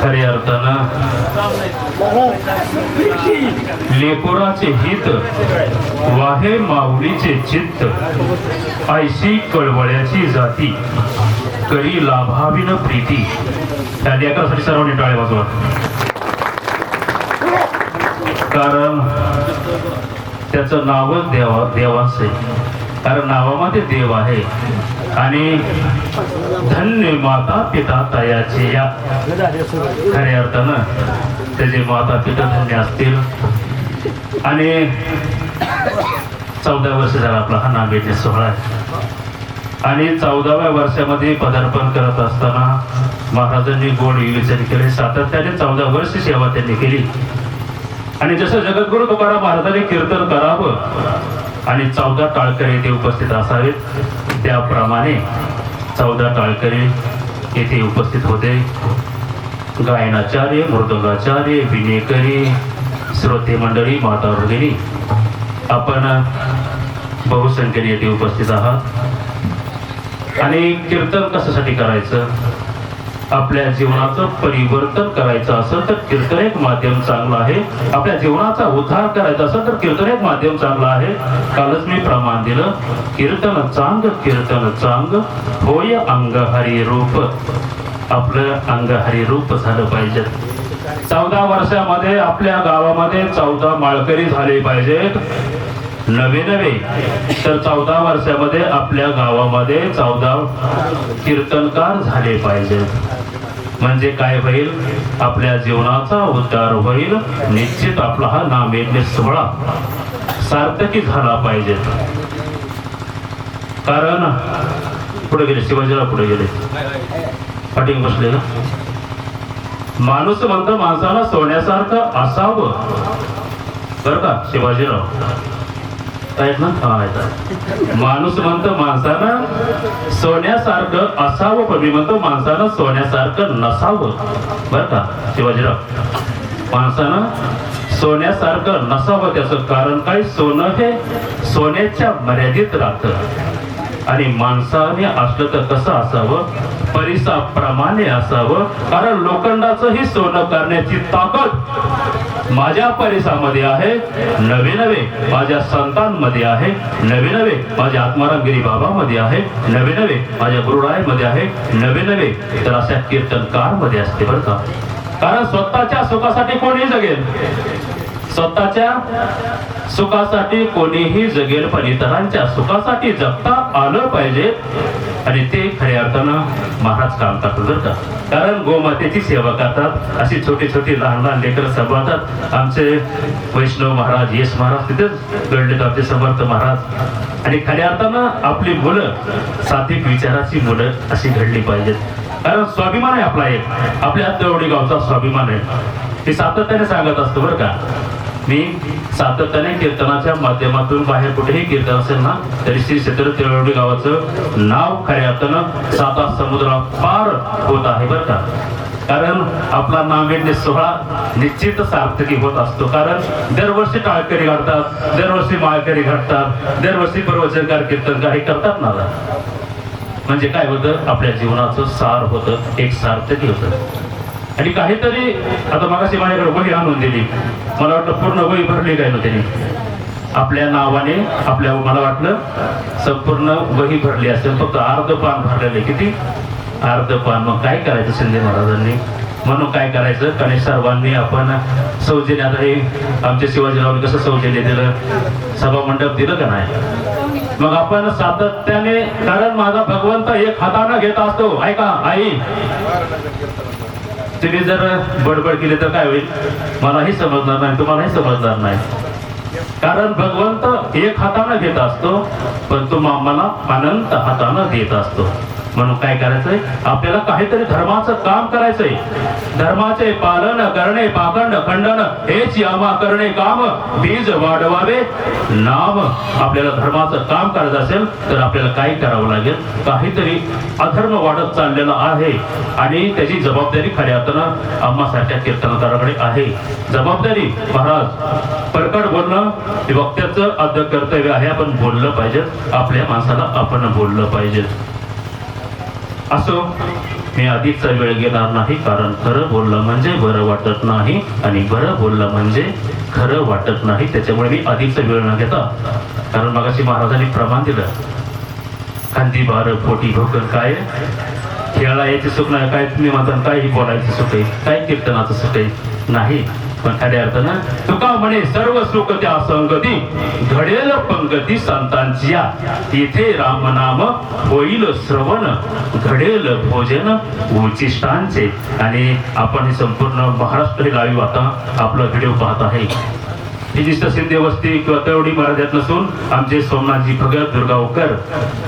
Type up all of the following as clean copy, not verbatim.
खऱ्या अर्थानं लेकोराचे हित वाहे माऊलीचे चित्त ऐशी कळवळ्याची जाती करी लाभाविन प्रीती. त्या लेकरासाठी सर्वांनी टाळे वाजवा. कारण त्याचं नावच देवाच आहे. कारण नावामध्ये देव आहे. आणि धन्य माता पिता तयाचे या खऱ्या अर्थानं त्याचे माता पिता धन्य असतील. आणि 14 वर्ष झाला आपला हा नामयज्ञ सोहळा आहे. आणि 14व्या वर्षामध्ये पदार्पण करत असताना महाराजांनी गोड विवेचन केले. सातत्याने 14 वर्ष सेवा त्यांनी केली. आणि जसं जगद्गुरु तुकाराम महाराजांनी कीर्तन करावं आणि 14 टाळकरी येथे उपस्थित असावेत, त्याप्रमाणे 14 टाळकरी येथे उपस्थित होते. गायनाचार्य, मृदंगाचार्य, विनेकरी, श्रोते मंडळी, माता भगिनी, आपण बहुसंख्येने येथे उपस्थित आहात. आणि कीर्तन कशासाठी करायचं? आपल्या जीवनाचं परिवर्तन करायचं असेल तर कीर्तन एक माध्यम चांगलं आहे. आपल्या जीवनाचा उद्धार करायचा असेल तर कीर्तन एक माध्यम चांगलं आहे. कालच मी प्रमाण दिलं, कीर्तन चांग होय अंग हरी रूप. आपलं अंग हरी रूप झालं पाहिजे. 14 वर्षामध्ये आपल्या गावामध्ये 14 माळकरी झाले पाहिजेत नवे. तर 14 वर्षामध्ये आपल्या गावामध्ये 14 कीर्तनकार झाले पाहिजेत. म्हणजे काय होईल? आपल्या जीवनाचा उद्धार होईल. निश्चित आपला हा नामयज्ञ सोहळा सार्थकी झाला पाहिजे. कारण पुढे गेले शिवाजीराव, पुढे गेले पाठींग बसले ना. माणूस म्हणतो माणसाला सोन्यासारखं असावं, बरं का शिवाजीराव आहेत ना? हा आहेत. माणूस म्हणतो माणसानं सोन्यासारखं असावं, पण मी म्हणतो माणसानं सोन्यासारखं नसावं, बरं का शिवाजीराव. माणसानं सोन्यासारखं नसावं. त्याचं कारण काय? सोनं हे सोन्याच्या मर्यादित राहतं आणि माणसाने असलं तर कसं असावं? परिसाप्रमाणे असावं. कारण लोखंडाचंही सोनं करण्याची ताकद माझ्या परिसामध्ये आहे. नवे माझ्या संतांमध्ये आहे. नवे माझ्या आत्मारामगिरी बाबामध्ये आहे. नवे माझ्या गुरुरायमध्ये आहे. नवे तर अशा कीर्तनकार मध्ये असते, बरं का. कारण स्वतःच्या सुखासाठी कोणी जगेल, स्वतःच्या सुखासाठी कोणीही जगेल, पण इतरांच्या सुखासाठी जगता आलं पाहिजे. आणि ते खऱ्या अर्थानं महाराज काम करतात, बरं का. कारण गोमातेची सेवा करतात. अशी छोटी छोटी लहान लेकरं सांभाळतात. आमचे वैष्णव महाराज, येस महाराज तिथेच घडलेत, आमचे समर्थ महाराज. आणि खऱ्या अर्थानं आपली मुलं सात्विक विचाराची मुलं अशी घडली पाहिजेत. कारण स्वाभिमान आहे आपला, एक आपल्या देवडी गावचा स्वाभिमान आहे. ते सातत्याने सांगत असतो, बरं का. मी सातत्याने कीर्तनाच्या माध्यमातून बाहेर कुठेही कीर्तन असेल ना, तरी श्री क्षेत्र देवडी गावाचं नाव खऱ्या अर्थानं 7 समुद्रा पार होत आहे, बरं का. कारण आपला नामयज्ञ सोहळा निश्चित सार्थकी होत असतो. कारण दरवर्षी टाळकरी घडतात, दरवर्षी माळकरी घडतात, दरवर्षी प्रवचनकार कीर्तनकार हे करतात ना. म्हणजे काय होतं? आपल्या जीवनाचं सार होतं, एक सार्थकी होतं. आणि काहीतरी आता मागाशी माझ्याकडे वही आणून दिली, मला वाटलं पूर्ण वही भरली काय ना त्यांनी आपल्या नावाने. आपल्या मला वाटलं संपूर्ण वही भरली असेल, फक्त अर्ध पान भरलेले. किती? अर्ध पान. मग काय करायचं शिंदे महाराजांनी? म्हणून काय करायचं? कारण सर्वांनी आपण सौजन्य, आता हे आमच्या शिवाजीरावांनी कसं सौजन्य दिलं, सभा मंडप दिलं का नाही? मग आपण सातत्याने, कारण माझा भगवंत एक हाताने घेत असतो. ऐका आई, तुम्ही जर बडबड केली तर काय होईल? मलाही समजणार नाही, तुम्हालाही समजणार नाही. कारण भगवंत एक हाताने घेत असतो, पण तो आम्हाला अनंत हाताने देत असतो. म्हणून काय करायचंय? आपल्याला काहीतरी धर्माचं काम करायचंय. धर्माचे पालन करणे, पाखंड खंडन हेच यामा करणे काम, बीज वाढवावे नाम. आपल्याला धर्माचं काम करायचं असेल तर आपल्याला काय करावं लागेल? काहीतरी अधर्म वाढत चाललेला आहे आणि त्याची जबाबदारी खऱ्या अर्थानं आम्हासारख्या कीर्तनकाराकडे आहे. जबाबदारी महाराज परकट बोलणं हे वक्त्याचं आद्य कर्तव्य आहे. आपण बोललं पाहिजे, आपल्या माणसाला आपण बोललं पाहिजे. असो मी अधिकचा वेळ घेणार नाही, कारण खरं बोललं म्हणजे बरं वाटत नाही आणि बरं बोललं म्हणजे खरं वाटत नाही. त्याच्यामुळे मी अधिकचा वेळ न घेता, कारण मगाशी महाराजांनी प्रमाण दिलं, खांदी बार पोटी भोकन काय खेळायला यायचे सुख नाही, काय तुम्ही म्हणता काही बोलायचं सुख आहे, काय कीर्तनाचं सुख आहे नाही. पण खऱ्या अर्थानं तुका म्हणे सर्व सुख त्या संगती घडेल पंगती संतांची, इथे रामनाम होईल श्रवण घडेल भोजन उचिष्टांचे. आणि आपण हे संपूर्ण महाराष्ट्र हे लाईव्ह आता आपला व्हिडिओ पाहत आहे. ही निष्ठ सिंधे वस्ती किंवा तेवढी मराठ्यात नसून आमचे सोमनाथजी भगत दुर्गावकर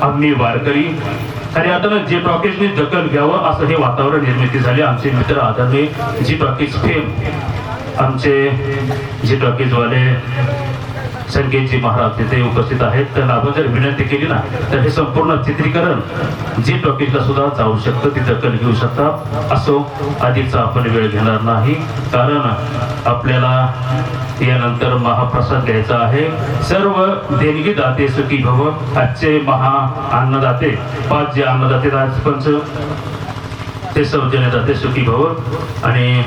आम्ही वारकरी खऱ्या अर्थानं जी टॉकीजनी दखल घ्यावं असं हे वातावरण निर्मिती झाले. आमचे मित्र आदरणीय जी टॉकीज फेम आमचे जी टॉकीजवाले संकेतजी महाराज तिथे उपस्थित आहेत. त्यांना आपण जर विनंती केली ना तर हे संपूर्ण चित्रीकरण जी टॉकीजला सुद्धा जाऊ शकतं, ती दखल घेऊ शकतात. असो, अधिकचा आपण वेळ घेणार नाही, कारण आपल्याला यानंतर महाप्रसाद घ्यायचा आहे. सर्व देणगी दाते सुखी भव. आजचे महा अन्नदाते 5 जे अन्नदाते आज पंच ते सौजन्य दाते सुखी भव. आणि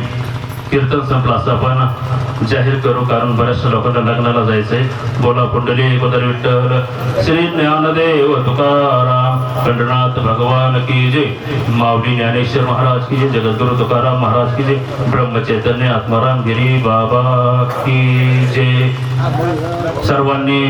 कीर्तन संपलं असं आपण जाहीर करू, कारण बऱ्याचशा लोकांना लग्नाला जायचंय. बोला पुंडली बदर विठ्ठल श्री ज्ञानदेव तुकाराम खंडनाथ भगवान की जय. माऊली ज्ञानेश्वर महाराज की जय. जगद्गुरु तुकाराम महाराज की जय. ब्रह्मचैतन्य आत्माराम गिरी बाबा की जय. सर्वांनी